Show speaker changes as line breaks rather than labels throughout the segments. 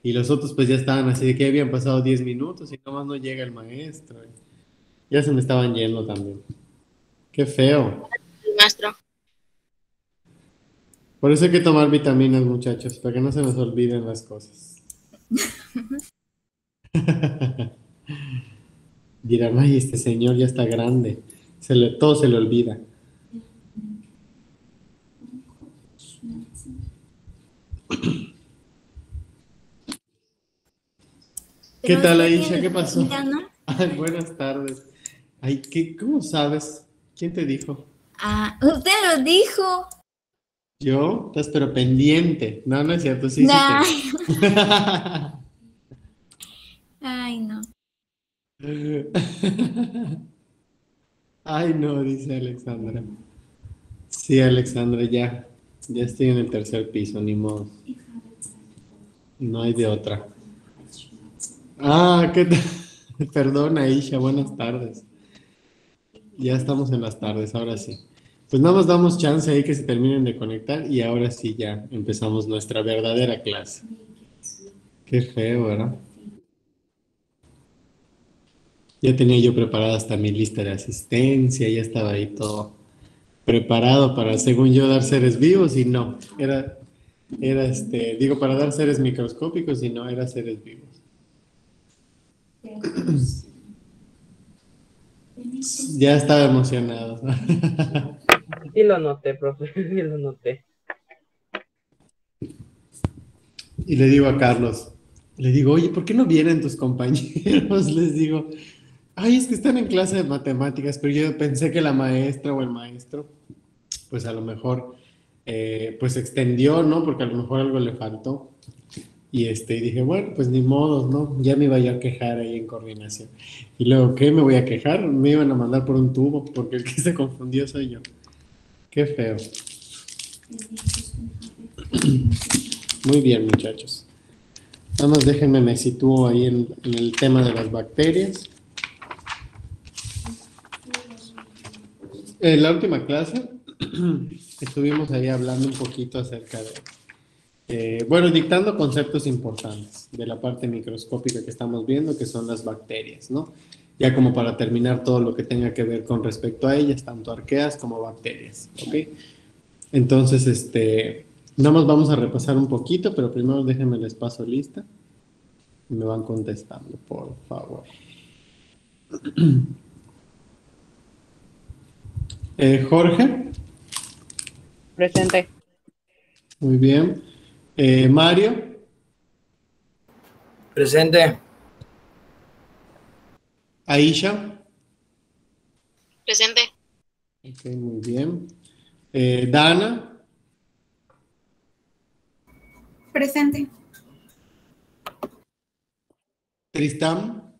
Y los otros pues ya estaban así de que habían pasado 10 minutos y nomás no llega el maestro. Ya se me estaban yendo también. Qué feo.
El maestro.
Por eso hay que tomar vitaminas, muchachos, para que no se nos olviden las cosas. Dirán, ay, este señor ya está grande. Todo se le olvida. ¿Qué
Pero
tal,
usted
Aisha?
tiene
¿Qué pasó?
30, ¿no?
Ay, buenas tardes. Ay, ¿cómo sabes? ¿Quién te dijo?
Ah, usted lo dijo.
Yo, estás pero pendiente. No, no es cierto, sí, sí te.
Ay, ay, no.
Ay, no, dice Alexandra. Sí, Alexandra, ya. Ya estoy en el tercer piso, ni modo. No hay de otra. Ah, ¿qué tal? Perdón, Aisha, buenas tardes. Ya estamos en las tardes, ahora sí. Pues nada más damos chance ahí que se terminen de conectar y ahora sí ya empezamos nuestra verdadera clase. Qué feo, ¿verdad? Ya tenía yo preparada hasta mi lista de asistencia, ya estaba ahí todo preparado para, según yo, dar seres vivos y no, digo, para dar seres microscópicos y no, era seres vivos. Ya estaba emocionado.
Sí lo noté, profe, sí lo noté.
Y le digo a Carlos, le digo, oye, ¿por qué no vienen tus compañeros? Les digo, ay, es que están en clase de matemáticas, pero yo pensé que la maestra o el maestro, pues a lo mejor, pues extendió, ¿no? Porque a lo mejor algo le faltó. Y dije, bueno, pues ni modo, ¿no? Ya me iba yo a quejar ahí en coordinación. Y luego, ¿qué me voy a quejar? Me iban a mandar por un tubo, porque el que se confundió soy yo. Qué feo. Muy bien, muchachos. Nada más déjenme, me sitúo ahí en el tema de las bacterias. En la última clase estuvimos ahí hablando un poquito acerca de, bueno, dictando conceptos importantes de la parte microscópica que estamos viendo, que son las bacterias, ¿no? Ya como para terminar todo lo que tenga que ver con respecto a ellas, tanto arqueas como bacterias, ¿ok? Entonces, nada más vamos a repasar un poquito, pero primero déjenme les paso lista y me van contestando, por favor. Jorge,
Presente.
muy bien. Mario,
Presente.
Aisha,
Presente.
ok, muy bien. Dana,
Presente.
Tristán,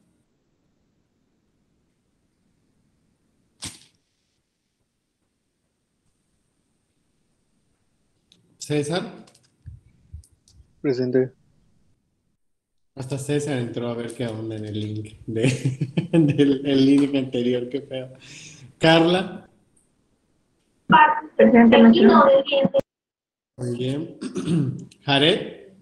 César.
Presente.
Hasta César entró a ver qué onda en el link del el link anterior, qué feo. Carla,
Presente, maestro.
muy bien. Jared,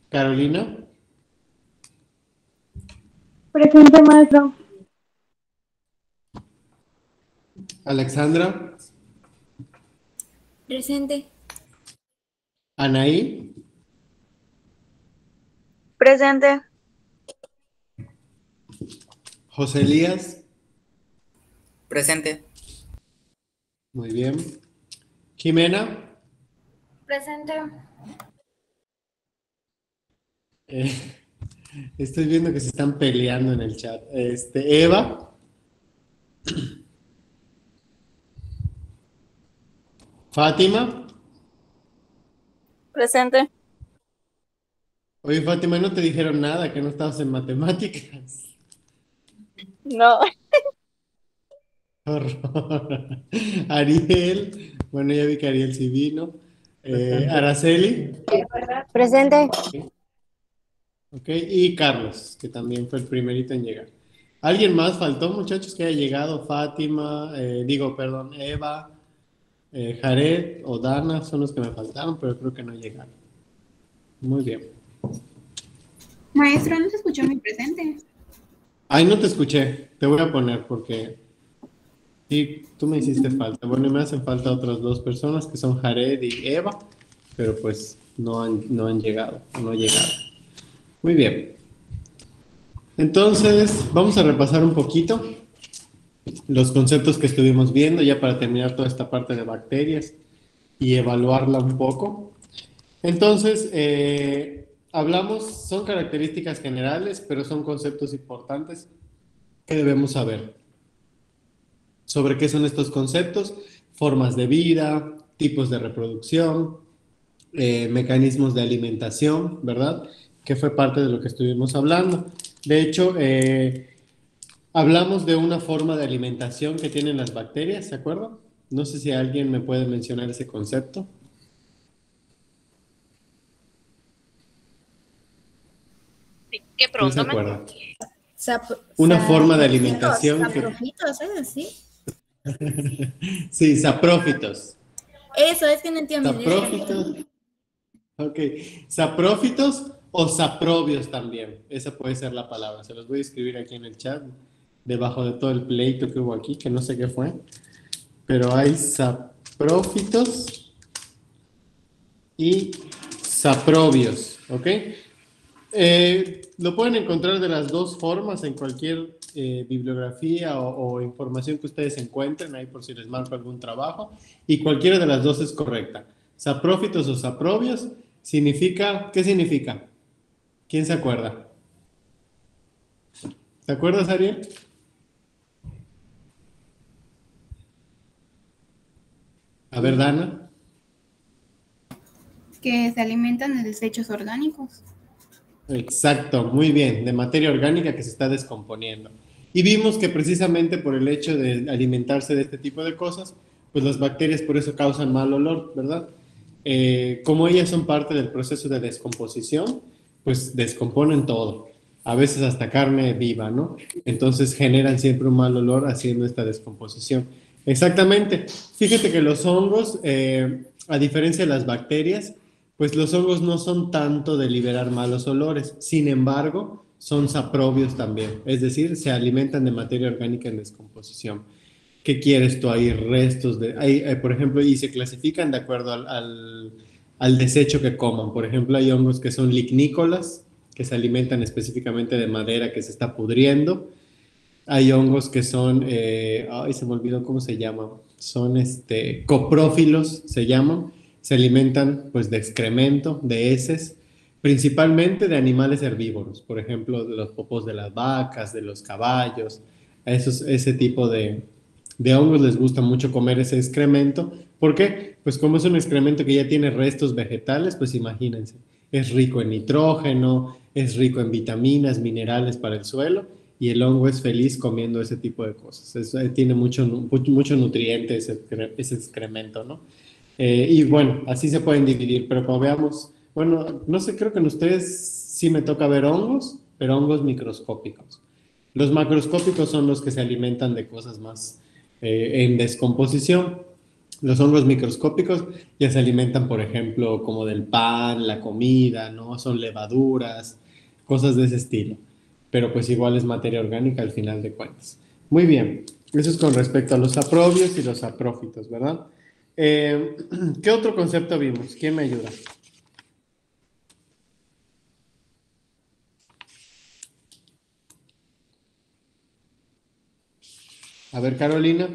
Carolina,
Presente, maestro.
Alexandra,
Presente.
Anaí,
Presente.
José Elías,
Presente.
muy bien. Jimena,
Presente.
eh, estoy viendo que se están peleando en el chat. Eva, Fátima.
Presente.
Oye, Fátima, ¿no te dijeron nada que no estabas en matemáticas?
No.
Horror. Ariel, bueno, ya vi que Ariel sí vino.
Presente.
Araceli,
Presente.
ok, y Carlos, que también fue el primerito en llegar. ¿Alguien más faltó, muchachos, que haya llegado? Fátima, digo, perdón, Eva, Jared o Dana son los que me faltaron, pero creo que no llegaron. Muy bien.
Maestro, no se escuchó mi presente.
Ay, no te escuché. Te voy a poner porque sí, tú me hiciste falta. Bueno, y me hacen falta otras dos personas que son Jared y Eva, pero pues no han llegado, no llegaron. Muy bien. Entonces, vamos a repasar un poquito los conceptos que estuvimos viendo ya para terminar toda esta parte de bacterias y evaluarla un poco. Entonces, hablamos, son características generales, pero son conceptos importantes que debemos saber. ¿Sobre qué son estos conceptos? Formas de vida, tipos de reproducción, mecanismos de alimentación, ¿verdad? Que fue parte de lo que estuvimos hablando. De hecho, hablamos de una forma de alimentación que tienen las bacterias, ¿se acuerdan? No sé si alguien me puede mencionar ese concepto.
¿Qué
¿Quién se
pregunta,
acuerda?
Sap-
Una
sa-
forma de alimentación que...
Saprofitos, ¿es así?
Sí, saprófitos.
Eso, es que no entiendo mi letra.
Saprófitos. Ok. Saprófitos o saprobios también. Esa puede ser la palabra. Se los voy a escribir aquí en el chat, debajo de todo el pleito que hubo aquí, que no sé qué fue. Pero hay saprófitos y saprobios. ¿Ok? Lo pueden encontrar de las dos formas en cualquier bibliografía o información que ustedes encuentren, ahí por si les marco algún trabajo, y cualquiera de las dos es correcta. Saprófitos o saprobios significa, ¿qué significa? ¿Quién se acuerda? ¿Te acuerdas, Ariel? A ver, Dana.
Que se alimentan de desechos orgánicos.
Exacto, muy bien, de materia orgánica que se está descomponiendo. Y vimos que precisamente por el hecho de alimentarse de este tipo de cosas, pues las bacterias por eso causan mal olor, ¿verdad? Como ellas son parte del proceso de descomposición, pues descomponen todo, a veces hasta carne viva, ¿no? Entonces generan siempre un mal olor haciendo esta descomposición. Exactamente. Fíjate que los hongos, a diferencia de las bacterias, pues los hongos no son tanto de liberar malos olores, sin embargo, son saprobios también, es decir, se alimentan de materia orgánica en descomposición. ¿Qué quieres tú? Hay restos de, por ejemplo, y se clasifican de acuerdo al desecho que coman. Por ejemplo, hay hongos que son lignícolas, que se alimentan específicamente de madera que se está pudriendo. Hay hongos que son, ay, se me olvidó cómo se llaman, son coprófilos, se llaman, se alimentan pues de excremento, de heces, principalmente de animales herbívoros, por ejemplo, de los popos de las vacas, de los caballos, ese tipo de hongos les gusta mucho comer ese excremento. ¿Por qué? Pues como es un excremento que ya tiene restos vegetales, pues imagínense, es rico en nitrógeno, es rico en vitaminas, minerales para el suelo, y el hongo es feliz comiendo ese tipo de cosas. Tiene mucho nutriente ese excremento, ¿no? Y bueno, así se pueden dividir, pero como veamos, bueno, no sé, creo que en ustedes sí me toca ver hongos, pero hongos microscópicos. Los macroscópicos son los que se alimentan de cosas más en descomposición. Los hongos microscópicos ya se alimentan, por ejemplo, como del pan, la comida, ¿no? Son levaduras, cosas de ese estilo. Pero pues igual es materia orgánica al final de cuentas. Muy bien, eso es con respecto a los saprobios y los saprófitos, ¿verdad? ¿Qué otro concepto vimos? ¿Quién me ayuda? A ver, Carolina.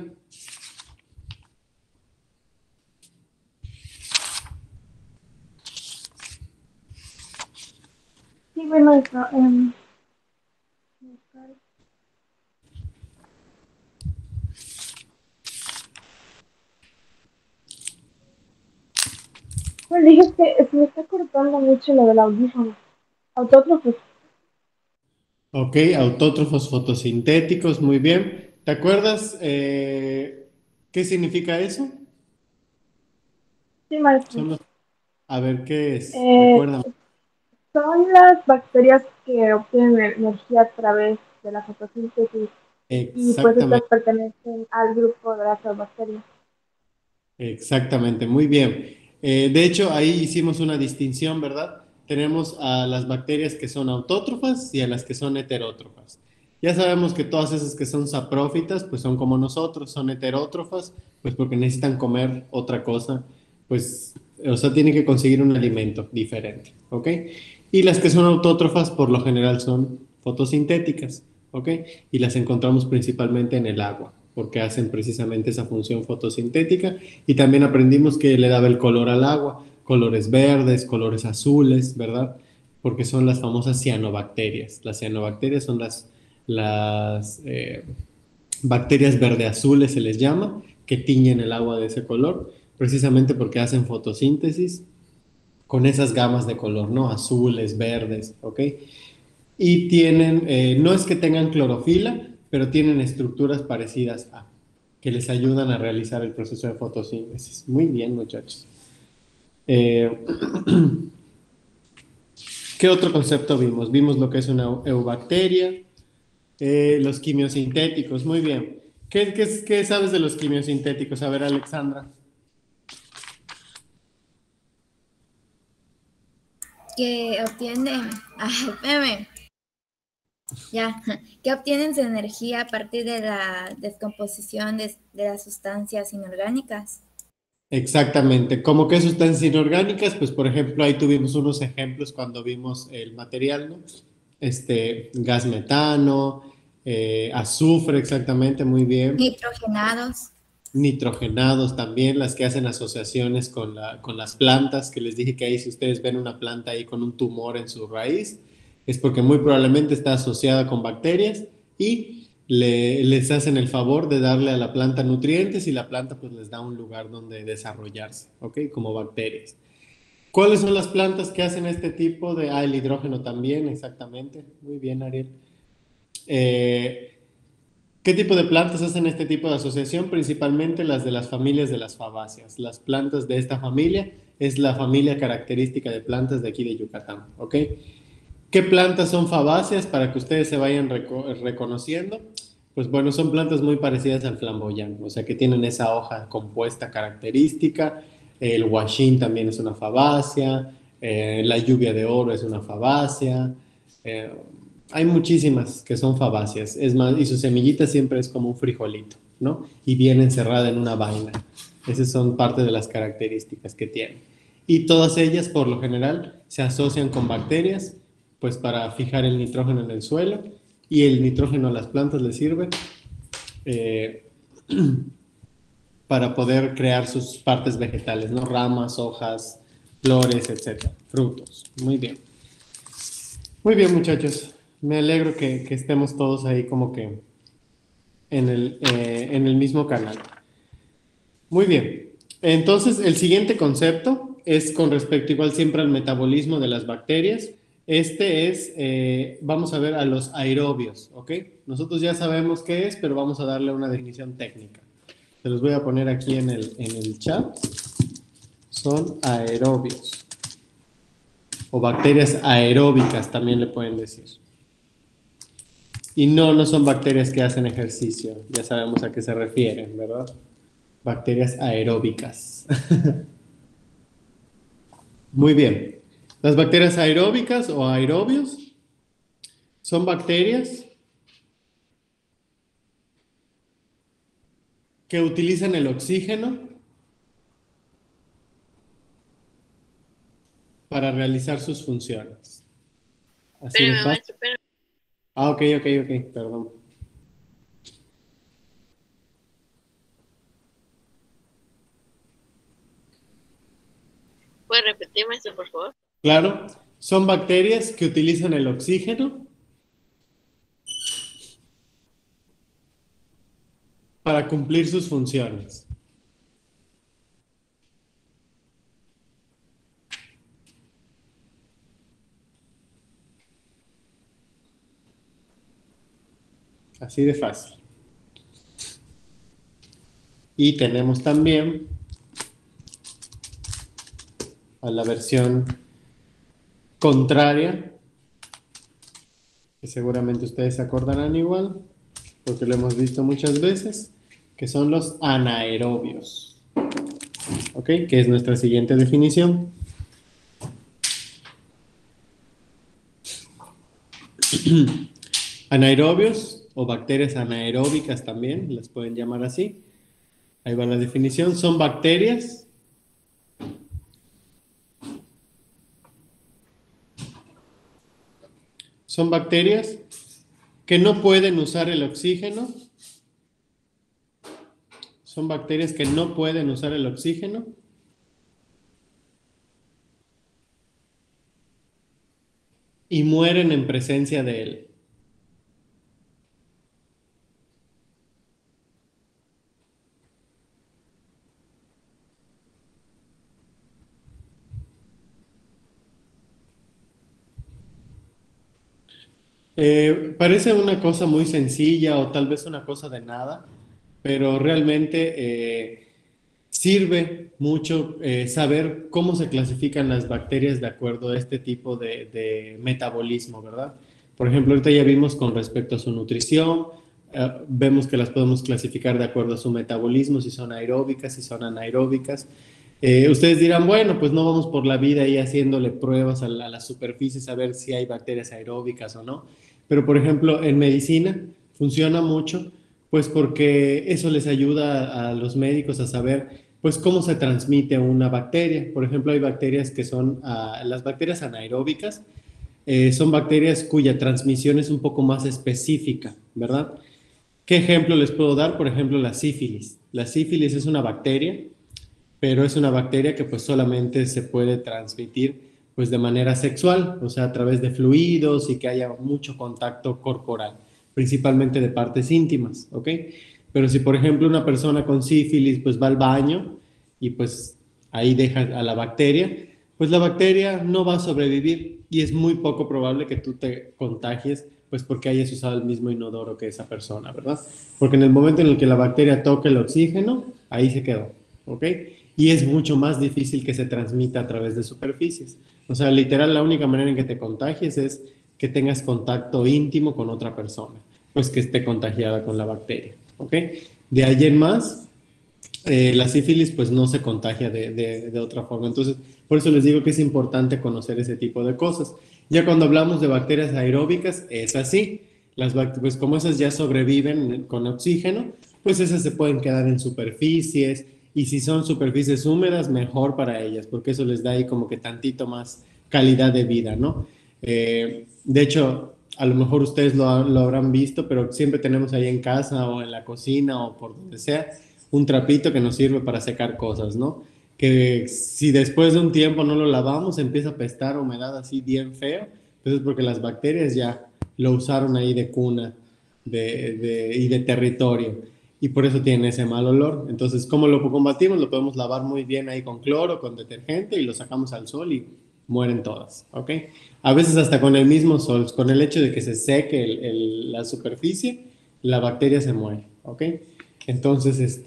Sí, bueno, maestro. Pues dije que se me está cortando mucho lo del audífono. Autótrofos.
Ok, autótrofos fotosintéticos, muy bien. ¿Te acuerdas qué significa eso?
Sí, maestro.
Son a ver, ¿qué es?
Eh,
Recuérdame.
son las bacterias que obtienen energía a través de la fotosíntesis y pues estas
Exactamente,
pertenecen al grupo de las bacterias.
Exactamente, muy bien. De hecho, ahí hicimos una distinción, ¿verdad? Tenemos a las bacterias que son autótrofas y a las que son heterótrofas. Ya sabemos que todas esas que son saprófitas, pues son como nosotros, son heterótrofas, pues porque necesitan comer otra cosa, pues, o sea, tienen que conseguir un alimento diferente, ¿ok? Y las que son autótrofas, por lo general, son fotosintéticas, ¿ok? Y las encontramos principalmente en el agua, porque hacen precisamente esa función fotosintética. Y también aprendimos que le daba el color al agua, colores verdes, colores azules, ¿verdad? Porque son las famosas cianobacterias. Las cianobacterias son las bacterias verde azules, se les llama, que tiñen el agua de ese color, precisamente porque hacen fotosíntesis con esas gamas de color, ¿no? Azules, verdes, ¿ok? Y tienen, no es que tengan clorofila, pero tienen estructuras parecidas a, que les ayudan a realizar el proceso de fotosíntesis. Muy bien, muchachos. Eh, ¿Qué otro concepto vimos? Vimos lo que es una eubacteria, los quimiosintéticos, muy bien. ¿Qué sabes de los quimiosintéticos? A ver, Alexandra.
Que obtienen, espérame, ya, que obtienen su energía a partir de la descomposición de las sustancias inorgánicas.
Exactamente. ¿Cómo qué sustancias inorgánicas? Pues, por ejemplo, ahí tuvimos unos ejemplos cuando vimos el material, ¿no? Gas metano, azufre, exactamente, muy bien.
Nitrogenados.
Nitrogenados también, las que hacen asociaciones con las plantas, que les dije que ahí si ustedes ven una planta ahí con un tumor en su raíz, es porque muy probablemente está asociada con bacterias y les hacen el favor de darle a la planta nutrientes y la planta pues les da un lugar donde desarrollarse, ¿ok? Como bacterias. ¿Cuáles son las plantas que hacen este tipo de... Ah, el hidrógeno también, exactamente. Muy bien, Ariel. Eh, ¿Qué tipo de plantas hacen este tipo de asociación? Principalmente las de las familias de las fabáceas. Las plantas de esta familia es la familia característica de plantas de aquí de Yucatán, ¿ok? ¿Qué plantas son fabáceas para que ustedes se vayan reconociendo? Pues bueno, son plantas muy parecidas al flamboyán, o sea que tienen esa hoja compuesta característica. El huachín también es una fabácea, la lluvia de oro es una fabácea. eh, Hay muchísimas que son fabáceas, es más, y su semillita siempre es como un frijolito, ¿no? Y viene encerrada en una vaina. Esas son parte de las características que tienen. Y todas ellas, por lo general, se asocian con bacterias, pues para fijar el nitrógeno en el suelo, y el nitrógeno a las plantas les sirve eh, para poder crear sus partes vegetales, ¿no? Ramas, hojas, flores, etcétera, frutos. Muy bien. Muy bien, muchachos. Me alegro que estemos todos ahí como que en el mismo canal. Muy bien. Entonces, el siguiente concepto es con respecto igual siempre al metabolismo de las bacterias. Vamos a ver a los aerobios, ¿ok? Nosotros ya sabemos qué es, pero vamos a darle una definición técnica. Se los voy a poner aquí en el chat. Son aerobios. O bacterias aeróbicas también le pueden decir. Y no son bacterias que hacen ejercicio. Ya sabemos a qué se refieren, ¿verdad? Bacterias aeróbicas. Muy bien. Las bacterias aeróbicas o aerobios son bacterias que utilizan el oxígeno para realizar sus funciones. Así de fácil. Ah, ok, perdón.
¿Puedes repetirme eso, por favor?
Claro, son bacterias que utilizan el oxígeno para cumplir sus funciones. Así de fácil. Y tenemos también a la versión contraria, que seguramente ustedes se acordarán igual, porque lo hemos visto muchas veces, que son los anaerobios. ¿ok? Que es nuestra siguiente definición. Anaerobios o bacterias anaeróbicas también, las pueden llamar así. Ahí va la definición. Son bacterias que no pueden usar el oxígeno. Son bacterias que no pueden usar el oxígeno y mueren en presencia de él. Parece una cosa muy sencilla o tal vez una cosa de nada, pero realmente sirve mucho saber cómo se clasifican las bacterias de acuerdo a este tipo de metabolismo, ¿verdad? Por ejemplo, ahorita ya vimos con respecto a su nutrición, vemos que las podemos clasificar de acuerdo a su metabolismo, si son aeróbicas, si son anaeróbicas. Ustedes dirán, bueno, pues no vamos por la vida ahí haciéndole pruebas a la superficie, a ver si hay bacterias aeróbicas o no. Pero, por ejemplo, en medicina funciona mucho, pues porque eso les ayuda a los médicos a saber, pues, cómo se transmite una bacteria. Por ejemplo, hay bacterias que son, las bacterias anaeróbicas, son bacterias cuya transmisión es un poco más específica, ¿verdad? ¿Qué ejemplo les puedo dar? Por ejemplo, la sífilis. La sífilis es una bacteria, pero es una bacteria que pues solamente se puede transmitir pues de manera sexual, o sea, a través de fluidos y que haya mucho contacto corporal, principalmente de partes íntimas, ¿ok? Pero si por ejemplo una persona con sífilis pues va al baño y pues ahí deja a la bacteria, pues la bacteria no va a sobrevivir y es muy poco probable que tú te contagies pues porque hayas usado el mismo inodoro que esa persona, ¿verdad? Porque en el momento en el que la bacteria toca el oxígeno, ahí se quedó, ¿ok? Y es mucho más difícil que se transmita a través de superficies. O sea, literal, la única manera en que te contagies es que tengas contacto íntimo con otra persona, pues que esté contagiada con la bacteria, ¿ok? De ahí en más, la sífilis pues no se contagia de otra forma. Entonces, por eso les digo que es importante conocer ese tipo de cosas. Ya cuando hablamos de bacterias aeróbicas, es así. Pues como esas ya sobreviven con oxígeno, pues esas se pueden quedar en superficies y si son superficies húmedas, mejor para ellas, porque eso les da ahí como que tantito más calidad de vida, ¿no? De hecho, a lo mejor ustedes lo habrán visto, pero siempre tenemos ahí en casa o en la cocina o por donde sea un trapito que nos sirve para secar cosas, ¿no? Que si después de un tiempo no lo lavamos, empieza a apestar humedad así bien feo, entonces porque las bacterias ya lo usaron ahí de cuna y de territorio, y por eso tiene ese mal olor. Entonces, ¿cómo lo combatimos? Lo podemos lavar muy bien ahí con cloro, con detergente, y lo sacamos al sol y mueren todas, ¿ok? A veces hasta con el mismo sol, con el hecho de que se seque la superficie, la bacteria se muere, ¿ok? Entonces,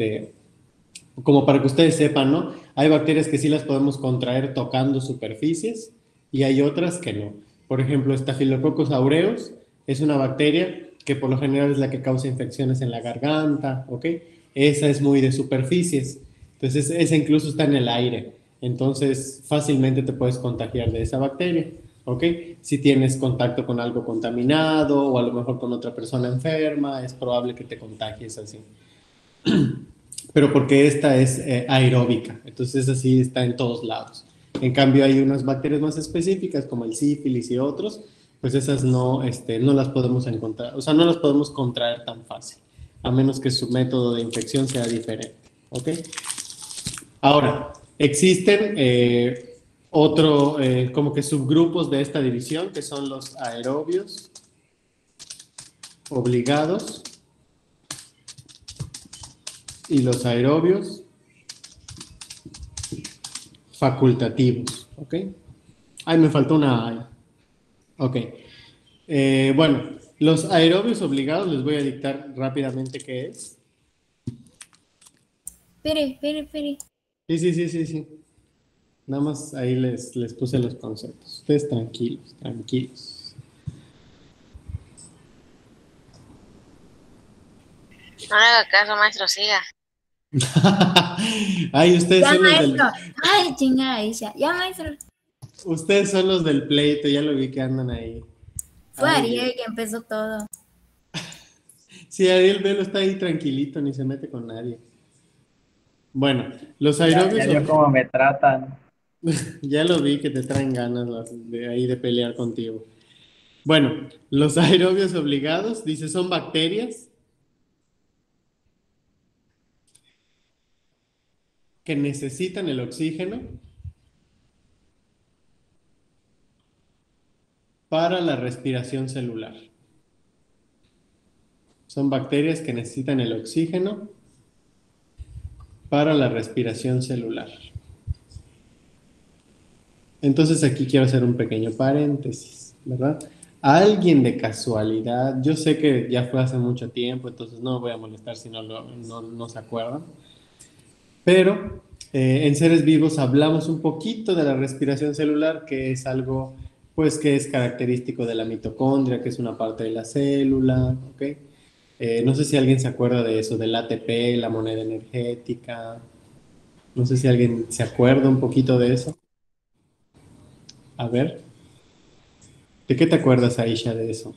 como para que ustedes sepan, ¿no? Hay bacterias que sí las podemos contraer tocando superficies y hay otras que no. Por ejemplo, Staphylococcus aureus es una bacteria que por lo general es la que causa infecciones en la garganta, ¿ok? Esa es muy de superficies. Entonces, esa incluso está en el aire. Entonces, fácilmente te puedes contagiar de esa bacteria, ¿ok? Si tienes contacto con algo contaminado o a lo mejor con otra persona enferma, es probable que te contagies así. Pero porque esta es aeróbica, entonces así está en todos lados. En cambio hay unas bacterias más específicas como el sífilis y otros, pues esas no, no las podemos encontrar, o sea, no las podemos contraer tan fácil, a menos que su método de infección sea diferente, ¿ok? Ahora, existen como que subgrupos de esta división, que son los aerobios obligados y los aerobios facultativos, ¿ok? Ay, me faltó una A. Ok. Bueno, los aerobios obligados les voy a dictar rápidamente qué es.
Espere.
Sí. Nada más ahí les puse los conceptos. Ustedes tranquilos.
No le haga caso, maestro, siga.
Ay, ustedes
Ya,
son los
maestro.
del,
Ay, chingada, Isha. Ya, maestro.
ustedes son los del pleito, ya lo vi que andan ahí.
Fue
Ay,
Ariel
Dios.
que empezó todo.
Sí, Ariel Velo está ahí tranquilito, ni se mete con nadie. Bueno, los
Ya
aerobios,
vio cómo me tratan.
ya lo vi que te traen ganas de ahí de pelear contigo. Bueno, los aerobios obligados, dice, son bacterias que necesitan el oxígeno para la respiración celular. Son bacterias que necesitan el oxígeno para la respiración celular. Entonces aquí quiero hacer un pequeño paréntesis, ¿verdad? Alguien de casualidad, yo sé que ya fue hace mucho tiempo, entonces no voy a molestar si no se acuerdan, pero en seres vivos hablamos un poquito de la respiración celular, que es algo, pues, que es característico de la mitocondria, que es una parte de la célula, ¿ok? No sé si alguien se acuerda de eso, del ATP, la moneda energética, no sé si alguien se acuerda un poquito de eso. A ver, ¿de qué te acuerdas, Aisha, de eso?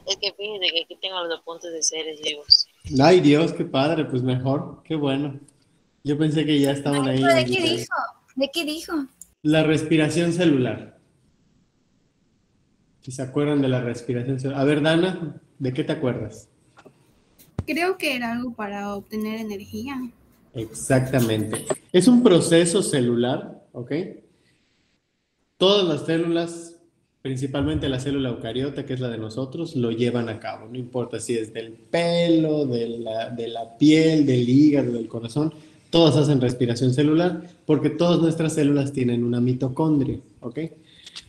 Es que fíjate que aquí tengo los apuntes de seres vivos.
Ay, Dios, qué padre, pues mejor, qué bueno. Yo pensé que ya estaban ahí
Maestro, ¿de qué
olvidados.
dijo? ¿De qué dijo?
La respiración celular. Si se acuerdan de la respiración celular. A ver, Dana, ¿de qué te acuerdas?
Creo que era algo para obtener energía.
Exactamente. Es un proceso celular, ¿ok? Todas las células, principalmente la célula eucariota, que es la de nosotros, lo llevan a cabo. No importa si es del pelo, de la piel, del hígado, del corazón, todas hacen respiración celular porque todas nuestras células tienen una mitocondria, ¿ok?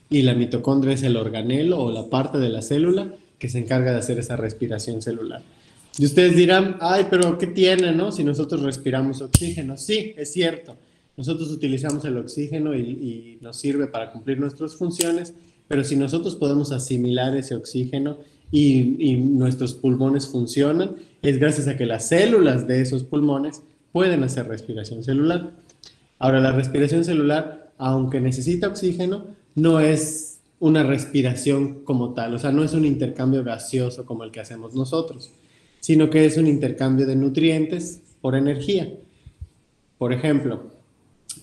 Y la mitocondria es el organelo o la parte de la célula que se encarga de hacer esa respiración celular. Y ustedes dirán, ay, pero ¿qué tiene, no? Si nosotros respiramos oxígeno. Sí, es cierto. Nosotros utilizamos el oxígeno y nos sirve para cumplir nuestras funciones, pero si nosotros podemos asimilar ese oxígeno y nuestros pulmones funcionan, es gracias a que las células de esos pulmones pueden hacer respiración celular. Ahora, la respiración celular, aunque necesita oxígeno, no es una respiración como tal, o sea, no es un intercambio gaseoso como el que hacemos nosotros, sino que es un intercambio de nutrientes por energía. Por ejemplo,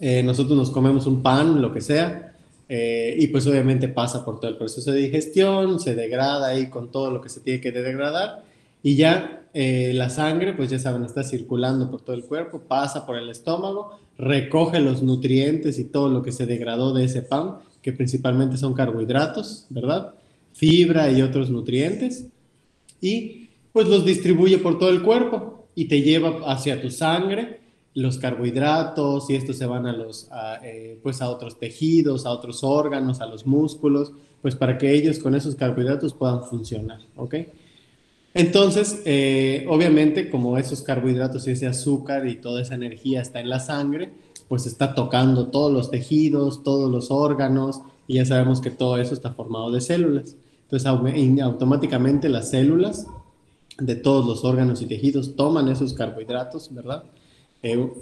nosotros nos comemos un pan, lo que sea, y pues obviamente pasa por todo el proceso de digestión, se degrada ahí con todo lo que se tiene que degradar, y ya la sangre, pues ya saben, está circulando por todo el cuerpo, pasa por el estómago, recoge los nutrientes y todo lo que se degradó de ese pan, que principalmente son carbohidratos, ¿verdad? Fibra y otros nutrientes, y pues los distribuye por todo el cuerpo y te lleva hacia tu sangre los carbohidratos y estos se van pues a otros tejidos, a otros órganos, a los músculos, pues para que ellos con esos carbohidratos puedan funcionar, ¿ok? Entonces, obviamente, como esos carbohidratos y ese azúcar y toda esa energía está en la sangre, pues está tocando todos los tejidos, todos los órganos, y ya sabemos que todo eso está formado de células. Entonces, automáticamente las células de todos los órganos y tejidos toman esos carbohidratos, ¿verdad?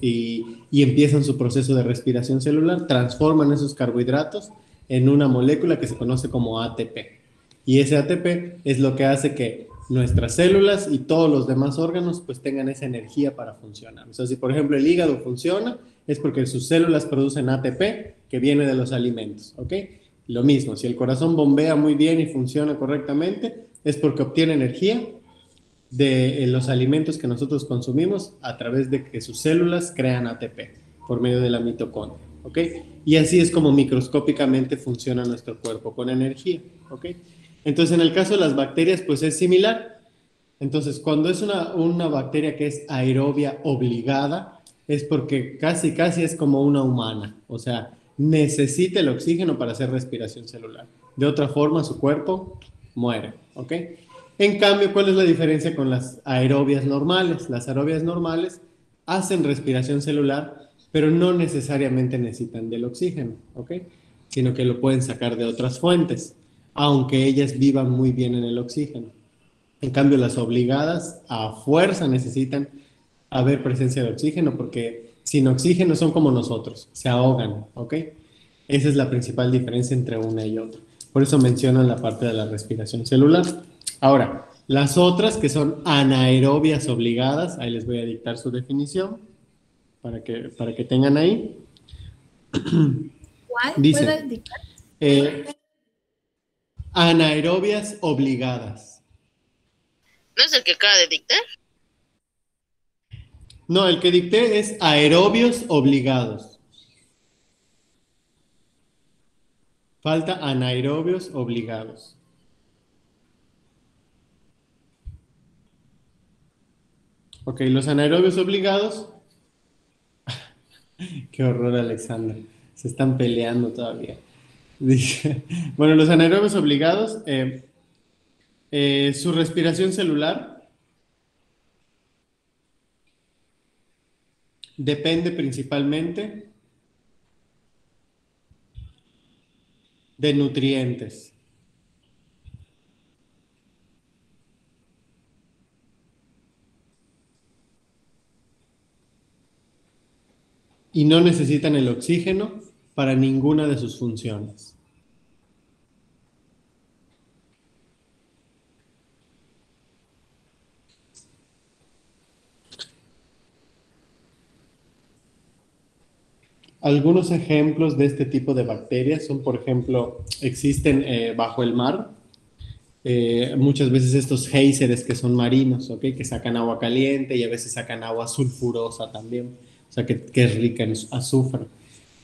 Y empiezan su proceso de respiración celular, transforman esos carbohidratos en una molécula que se conoce como ATP. Y ese ATP es lo que hace que nuestras células y todos los demás órganos pues tengan esa energía para funcionar. O sea, si por ejemplo el hígado funciona, es porque sus células producen ATP que viene de los alimentos, ¿ok? Lo mismo, si el corazón bombea muy bien y funciona correctamente, es porque obtiene energía de los alimentos que nosotros consumimos a través de que sus células crean ATP por medio de la mitocondria, ¿ok? Y así es como microscópicamente funciona nuestro cuerpo con energía, ¿ok? Entonces, en el caso de las bacterias, pues es similar. Entonces, cuando es una bacteria que es aerobia obligada, es porque casi es como una humana, o sea, necesita el oxígeno para hacer respiración celular. De otra forma, su cuerpo muere, ¿ok? En cambio, ¿cuál es la diferencia con las aerobias normales? Las aerobias normales hacen respiración celular, pero no necesariamente necesitan del oxígeno, ¿ok? Sino que lo pueden sacar de otras fuentes, aunque ellas vivan muy bien en el oxígeno. En cambio, las obligadas a fuerza necesitan haber presencia de oxígeno porque sin oxígeno son como nosotros, se ahogan, ¿ok? Esa es la principal diferencia entre una y otra. Por eso mencionan la parte de la respiración celular. Ahora, las otras que son anaerobias obligadas, ahí les voy a dictar su definición para que tengan ahí.
¿Cuál?
Dice,
¿Puedo dictar?
anaerobias obligadas.
¿No es el que acaba de dictar?
No, el que dicté es aerobios obligados. Falta anaerobios obligados. Ok, los anaerobios obligados. Qué horror, Alexandra. Se están peleando todavía. Dice, bueno, los anaerobios obligados, su respiración celular depende principalmente de nutrientes. Y no necesitan el oxígeno para ninguna de sus funciones. Algunos ejemplos de este tipo de bacterias son, por ejemplo, existen bajo el mar, muchas veces estos géiseres que son marinos, ¿ok? Que sacan agua caliente y a veces sacan agua sulfurosa también, o sea, que es rica en azufre.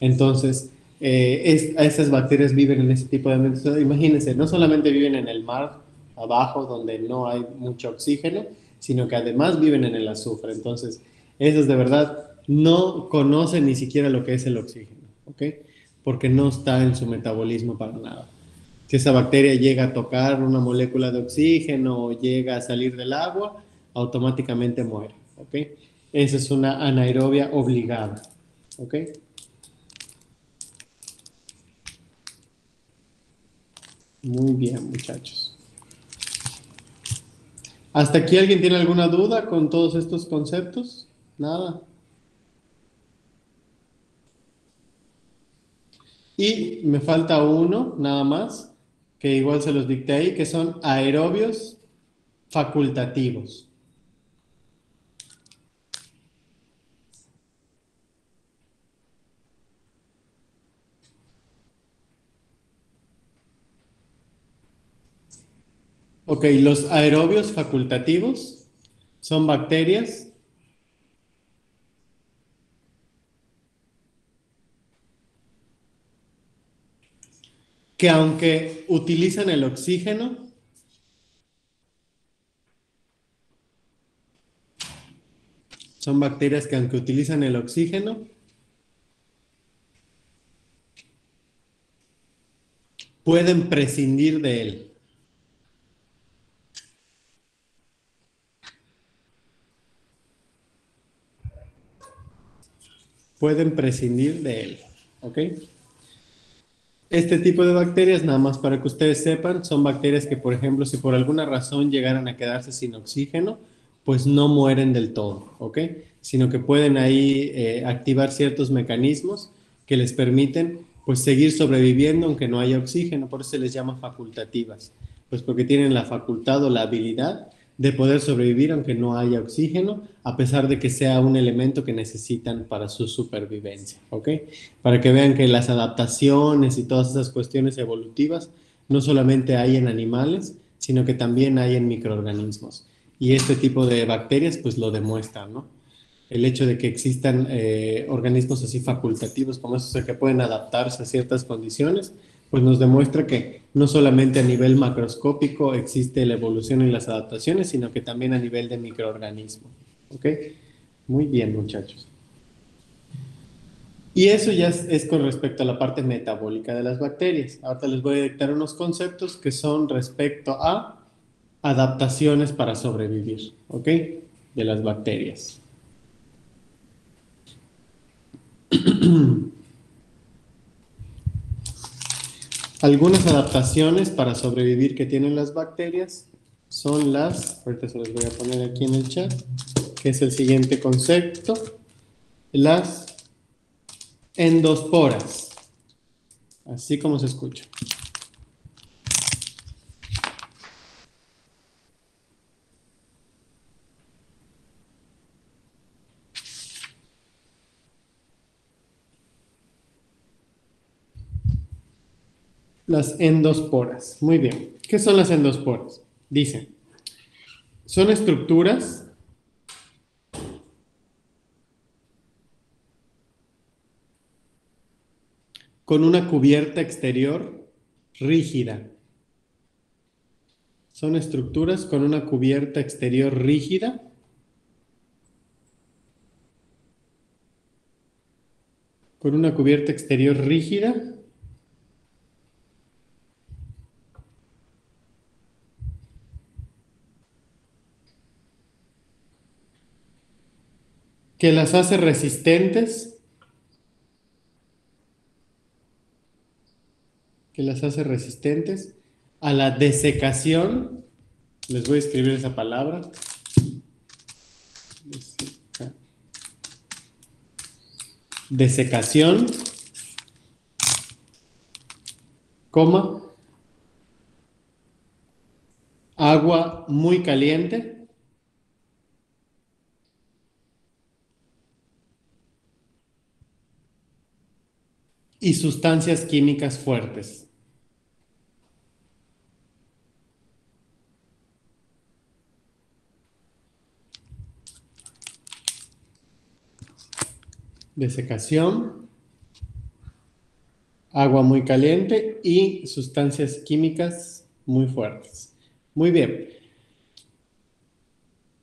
Entonces, esas bacterias viven en ese tipo de ambientes. Imagínense, no solamente viven en el mar, abajo, donde no hay mucho oxígeno, sino que además viven en el azufre. Entonces, esas de verdad no conocen ni siquiera lo que es el oxígeno, ¿ok? Porque no está en su metabolismo para nada. Si esa bacteria llega a tocar una molécula de oxígeno o llega a salir del agua, automáticamente muere, ¿ok? Esa es una anaerobia obligada, ¿ok? Muy bien, muchachos. ¿Hasta aquí alguien tiene alguna duda con todos estos conceptos? Nada. Y me falta uno, nada más, que igual se los dicté ahí, que son aerobios facultativos. Ok, los aerobios facultativos son bacterias que aunque utilizan el oxígeno, son bacterias que aunque utilizan el oxígeno, pueden prescindir de él. Pueden prescindir de él, ¿ok? Este tipo de bacterias, nada más para que ustedes sepan, son bacterias que, por ejemplo, si por alguna razón llegaran a quedarse sin oxígeno, pues no mueren del todo, ¿ok? Sino que pueden ahí activar ciertos mecanismos que les permiten, pues, seguir sobreviviendo aunque no haya oxígeno. Por eso se les llama facultativas, pues porque tienen la facultad o la habilidad de poder sobrevivir aunque no haya oxígeno, a pesar de que sea un elemento que necesitan para su supervivencia, ¿ok? Para que vean que las adaptaciones y todas esas cuestiones evolutivas no solamente hay en animales, sino que también hay en microorganismos. Y este tipo de bacterias pues lo demuestran, ¿no? El hecho de que existan organismos así facultativos como esos que pueden adaptarse a ciertas condiciones, pues nos demuestra que no solamente a nivel macroscópico existe la evolución y las adaptaciones, sino que también a nivel de microorganismo. ¿Ok? Muy bien, muchachos. Y eso ya es con respecto a la parte metabólica de las bacterias. Ahora les voy a dictar unos conceptos que son respecto a adaptaciones para sobrevivir, ¿ok? De las bacterias. Algunas adaptaciones para sobrevivir que tienen las bacterias son las, ahorita se los voy a poner aquí en el chat, que es el siguiente concepto, las endosporas, así como se escucha. Las endosporas. Muy bien. ¿Qué son las endosporas? Dicen, son estructuras con una cubierta exterior rígida. Son estructuras con una cubierta exterior rígida que las hace resistentes a la desecación. Les voy a escribir esa palabra. Desecación, coma, agua muy caliente y sustancias químicas fuertes. Desecación, agua muy caliente y sustancias químicas muy fuertes. Muy bien.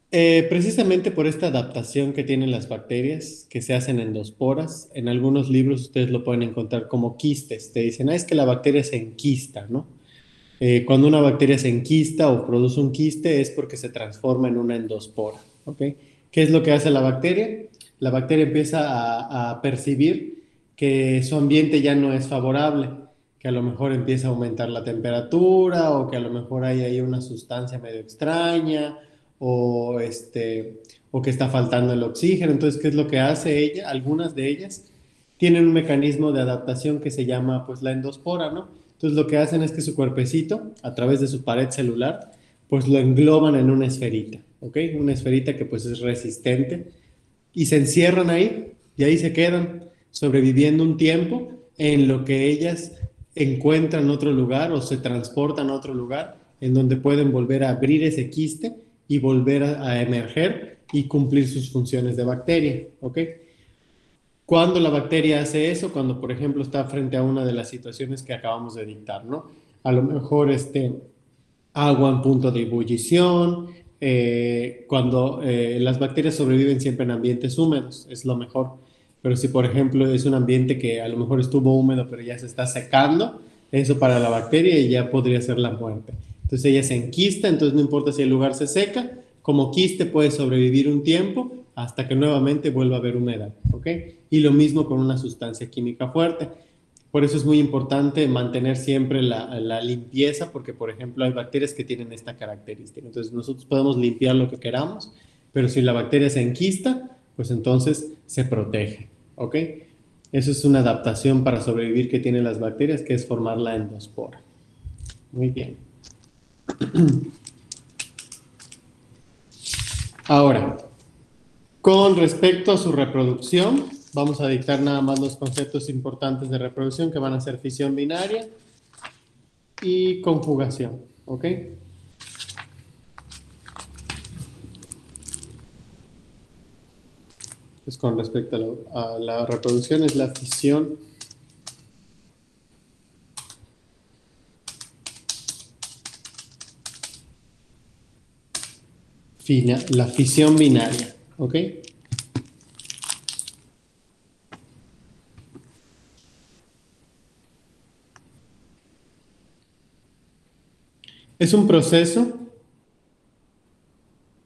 Precisamente por esta adaptación que tienen las bacterias, que se hacen endosporas, en algunos libros ustedes lo pueden encontrar como quistes. Te dicen, es que la bacteria se enquista, ¿no? Cuando una bacteria se enquista o produce un quiste es porque se transforma en una endospora, ¿ok? ¿Qué es lo que hace la bacteria? La bacteria empieza a percibir que su ambiente ya no es favorable, que a lo mejor empieza a aumentar la temperatura o que a lo mejor hay ahí una sustancia medio extraña o, o que está faltando el oxígeno. Entonces, ¿qué es lo que hace ella? Algunas de ellas tienen un mecanismo de adaptación que se llama pues la endospora, ¿no? Entonces lo que hacen es que su cuerpecito, a través de su pared celular, pues lo engloban en una esferita, ¿ok? Una esferita que pues es resistente y se encierran ahí y ahí se quedan sobreviviendo un tiempo en lo que ellas encuentran otro lugar o se transportan a otro lugar en donde pueden volver a abrir ese quiste y volver a emerger y cumplir sus funciones de bacteria, ¿ok? Cuando la bacteria hace eso, cuando por ejemplo está frente a una de las situaciones que acabamos de dictar, ¿no? A lo mejor agua en punto de ebullición, cuando las bacterias sobreviven siempre en ambientes húmedos, es lo mejor. Pero si por ejemplo es un ambiente que a lo mejor estuvo húmedo pero ya se está secando, eso para la bacteria ya podría ser la muerte. Entonces ella se enquista, entonces no importa si el lugar se seca, como quiste puede sobrevivir un tiempo hasta que nuevamente vuelva a haber humedad, ¿ok? Y lo mismo con una sustancia química fuerte. Por eso es muy importante mantener siempre la limpieza, porque por ejemplo hay bacterias que tienen esta característica. Entonces nosotros podemos limpiar lo que queramos, pero si la bacteria se enquista, pues entonces se protege, ¿ok? Eso es una adaptación para sobrevivir que tienen las bacterias, que es formar la endospora. Muy bien. Ahora, con respecto a su reproducción, vamos a dictar nada más los conceptos importantes de reproducción que van a ser fisión binaria y conjugación, ¿ok? Pues con respecto a la reproducción es la fisión la fisión binaria, ¿ok? Es un proceso,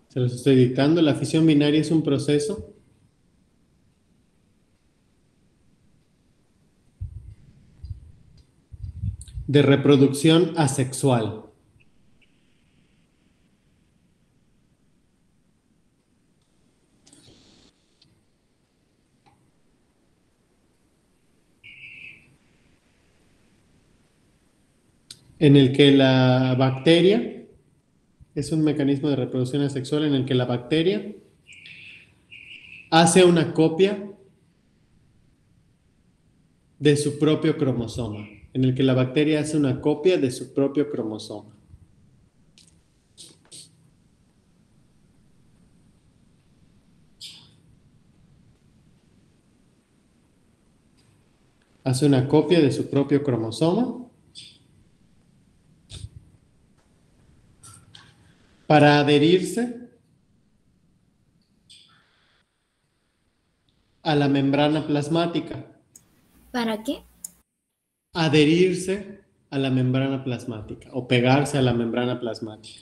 se los estoy dictando, la fisión binaria es un proceso de reproducción asexual. en el que la bacteria es un mecanismo de reproducción asexual en el que la bacteria hace una copia de su propio cromosoma, en el que la bacteria hace una copia de su propio cromosoma. Hace una copia de su propio cromosoma para adherirse a la membrana plasmática.
¿Para qué?
Adherirse a la membrana plasmática o pegarse a la membrana plasmática.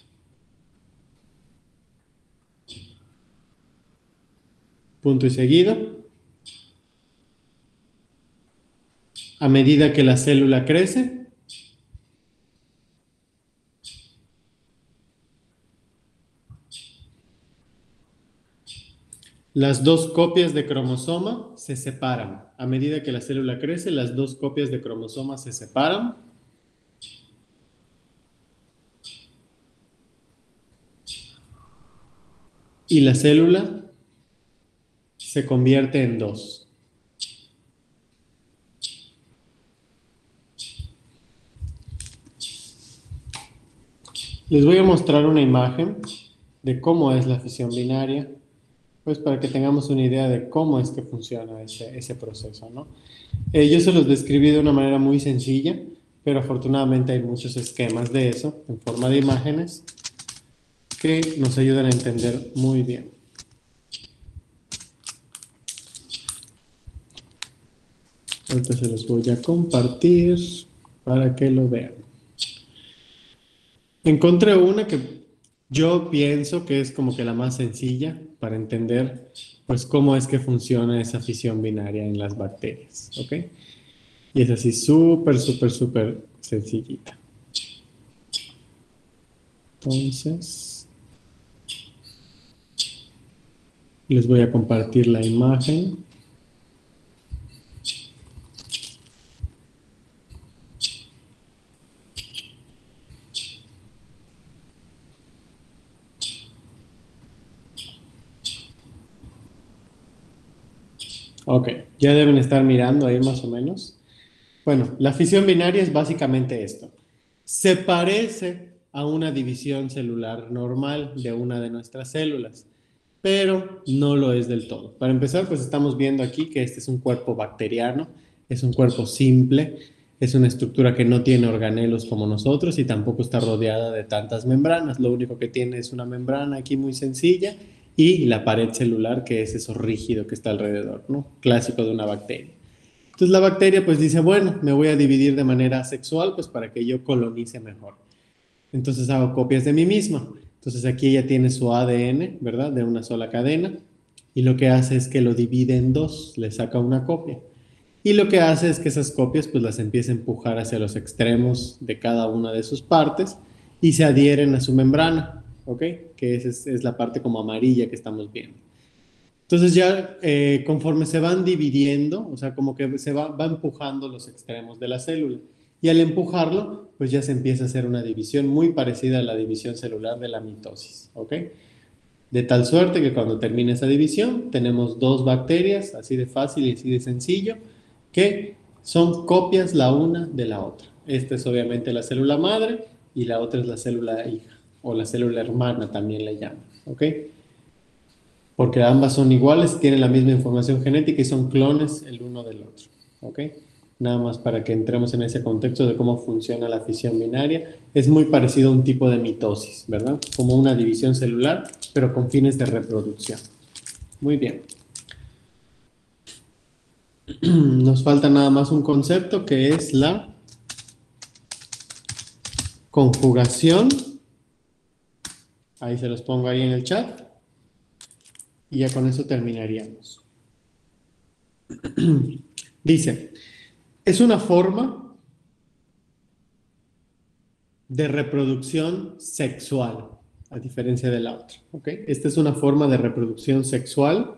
Punto y seguido. A medida que la célula crece, las dos copias de cromosoma se separan. A medida que la célula crece, las dos copias de cromosoma se separan. Y la célula se convierte en dos. Les voy a mostrar una imagen de cómo es la fisión binaria, pues para que tengamos una idea de cómo es que funciona ese proceso, ¿no? Yo se los describí de una manera muy sencilla, pero afortunadamente hay muchos esquemas de eso en forma de imágenes que nos ayudan a entender muy bien. Ahorita se los voy a compartir para que lo vean. Encontré una que yo pienso que es como que la más sencilla para entender pues cómo es que funciona esa fisión binaria en las bacterias, ¿ok? Y es así súper, súper, súper sencillita. Entonces, les voy a compartir la imagen. Ok, ya deben estar mirando ahí más o menos. Bueno, la fisión binaria es básicamente esto. Se parece a una división celular normal de una de nuestras células, pero no lo es del todo. Para empezar, pues estamos viendo aquí que este es un cuerpo bacteriano, es un cuerpo simple, es una estructura que no tiene organelos como nosotros y tampoco está rodeada de tantas membranas. Lo único que tiene es una membrana aquí muy sencilla y la pared celular, que es eso rígido que está alrededor, ¿no? Clásico de una bacteria. Entonces la bacteria pues dice, bueno, me voy a dividir de manera sexual pues para que yo colonice mejor. Entonces hago copias de mí misma. Entonces aquí ella tiene su ADN, ¿verdad? De una sola cadena. Y lo que hace es que lo divide en dos, le saca una copia. Y lo que hace es que esas copias pues las empieza a empujar hacia los extremos de cada una de sus partes y se adhieren a su membrana, ¿ok? Que es la parte como amarilla que estamos viendo. Entonces ya conforme se van dividiendo, o sea, como que se va empujando los extremos de la célula. Y al empujarlo, pues ya se empieza a hacer una división muy parecida a la división celular de la mitosis, ¿ok? De tal suerte que cuando termine esa división, tenemos dos bacterias, así de fácil y así de sencillo, que son copias la una de la otra. Esta es obviamente la célula madre y la otra es la célula hija, o la célula hermana también le llaman, ¿ok? Porque ambas son iguales, tienen la misma información genética y son clones el uno del otro, ¿ok? Nada más para que entremos en ese contexto de cómo funciona la fisión binaria. Es muy parecido a un tipo de mitosis, ¿verdad? Como una división celular, pero con fines de reproducción. Muy bien. Nos falta nada más un concepto que es la conjugación. Ahí se los pongo ahí en el chat. Y ya con eso terminaríamos. Dice, es una forma de reproducción sexual, a diferencia de la otra, ¿ok? Esta es una forma de reproducción sexual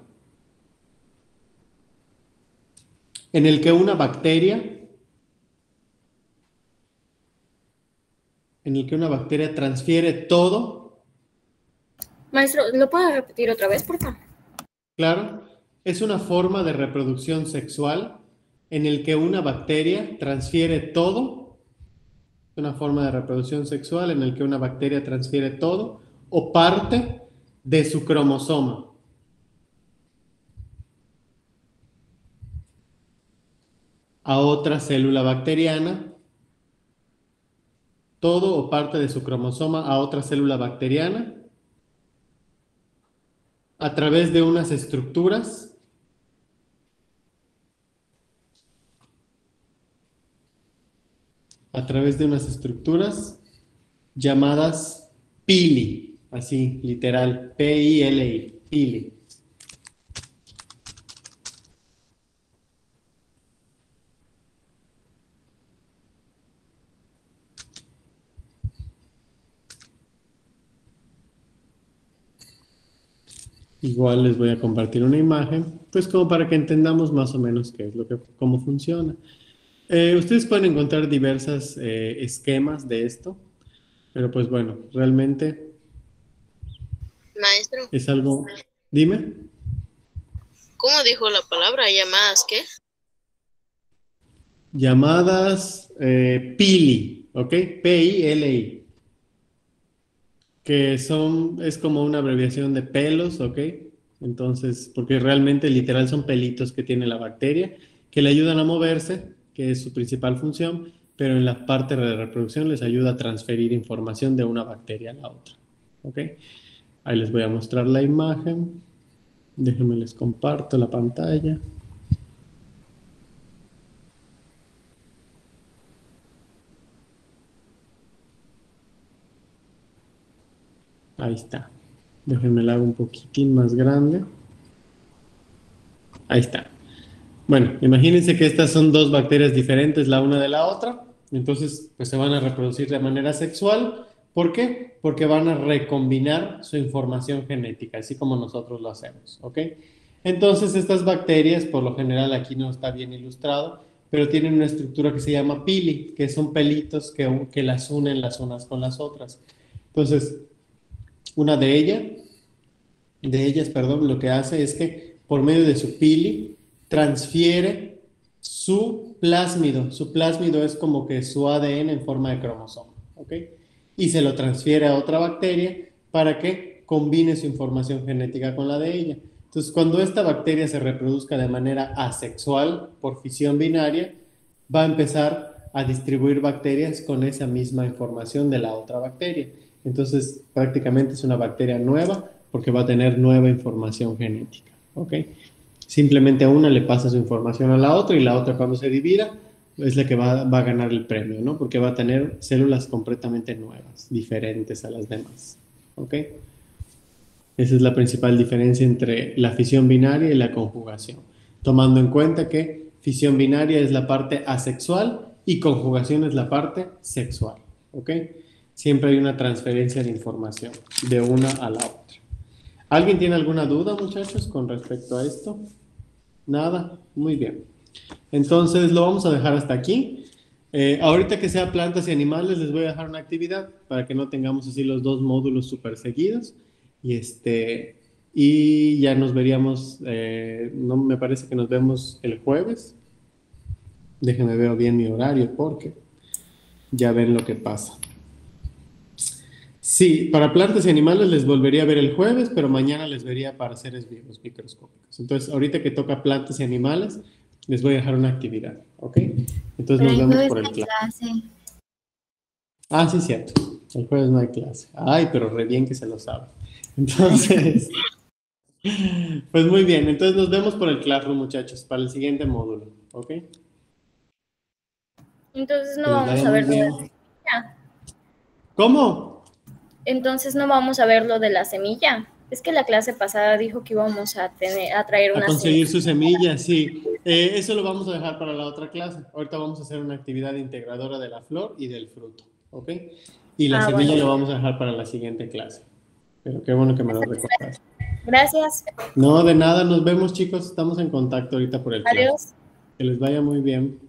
en el que una bacteria en el que una bacteria transfiere todo.
Maestro, ¿lo puedo repetir otra vez, por favor?
Claro, es una forma de reproducción sexual en el que una bacteria transfiere todo. Una forma de reproducción sexual en el que una bacteria transfiere todo o parte de su cromosoma a otra célula bacteriana, todo o parte de su cromosoma a otra célula bacteriana a través de unas estructuras llamadas pili, así literal, P-I-L-I, pili. Igual les voy a compartir una imagen, pues como para que entendamos más o menos qué es cómo funciona. Ustedes pueden encontrar diversos esquemas de esto, pero pues bueno, realmente
Maestro,
es algo... Dime.
¿cómo dijo la palabra? ¿Llamadas qué?
Llamadas pili, ¿ok? P-I-L-I. Que es como una abreviación de pelos, ¿ok? Entonces, porque realmente literal son pelitos que tiene la bacteria, que le ayudan a moverse, que es su principal función, pero en la parte de reproducción les ayuda a transferir información de una bacteria a la otra, ¿ok? Ahí les voy a mostrar la imagen. Déjenme les comparto la pantalla. Ahí está. Déjenme la hago un poquitín más grande. Ahí está. Bueno, imagínense que estas son dos bacterias diferentes la una de la otra. Entonces, pues se van a reproducir de manera sexual. ¿Por qué? Porque van a recombinar su información genética, así como nosotros lo hacemos, ¿ok? Entonces, estas bacterias, por lo general aquí no está bien ilustrado, pero tienen una estructura que se llama pili, que son pelitos que las unen las unas con las otras. Entonces, una de ellas, lo que hace es que por medio de su pili transfiere su plásmido. Su plásmido es como que su ADN en forma de cromosoma, ¿ok? Y se lo transfiere a otra bacteria para que combine su información genética con la de ella. Entonces, cuando esta bacteria se reproduzca de manera asexual por fisión binaria, va a empezar a distribuir bacterias con esa misma información de la otra bacteria. Entonces, prácticamente es una bacteria nueva porque va a tener nueva información genética, ¿ok? Simplemente a una le pasa su información a la otra y la otra cuando se divida es la que va a ganar el premio, ¿no? Porque va a tener células completamente nuevas, diferentes a las demás, ¿ok? Esa es la principal diferencia entre la fisión binaria y la conjugación, tomando en cuenta que fisión binaria es la parte asexual y conjugación es la parte sexual, ¿ok? Siempre hay una transferencia de información de una a la otra. ¿Alguien tiene alguna duda, muchachos, con respecto a esto? ¿Nada? Muy bien. Entonces lo vamos a dejar hasta aquí. Ahorita que sea plantas y animales, les voy a dejar una actividad para que no tengamos así los dos módulos súper seguidos. Y ya nos veríamos, no me parece que nos vemos el jueves. Déjenme ver bien mi horario porque ya ven lo que pasa. Sí, para plantas y animales les volvería a ver el jueves, pero mañana les vería para seres vivos microscópicos. Entonces, ahorita que toca plantas y animales, les voy a dejar una actividad, ¿ok? Entonces nos vemos por el clase. Ah, sí, cierto. El jueves no hay clase. Ay, pero re bien que se lo sabe. Entonces, pues muy bien. Entonces nos vemos por el Classroom, muchachos, para el siguiente módulo, ¿ok?
Entonces no vamos a ver lo de la semilla.
¿Cómo?
Entonces no vamos a ver lo de la semilla. Es que la clase pasada dijo que íbamos a traer una
semilla. A conseguir su semilla, sí. Eso lo vamos a dejar para la otra clase. Ahorita vamos a hacer una actividad integradora de la flor y del fruto, ¿ok? Y la semilla lo vamos a dejar para la siguiente clase. Pero qué bueno que me lo recordaste.
Gracias.
No, de nada. Nos vemos, chicos. Estamos en contacto ahorita por el clase.
Adiós.
Que les vaya muy bien.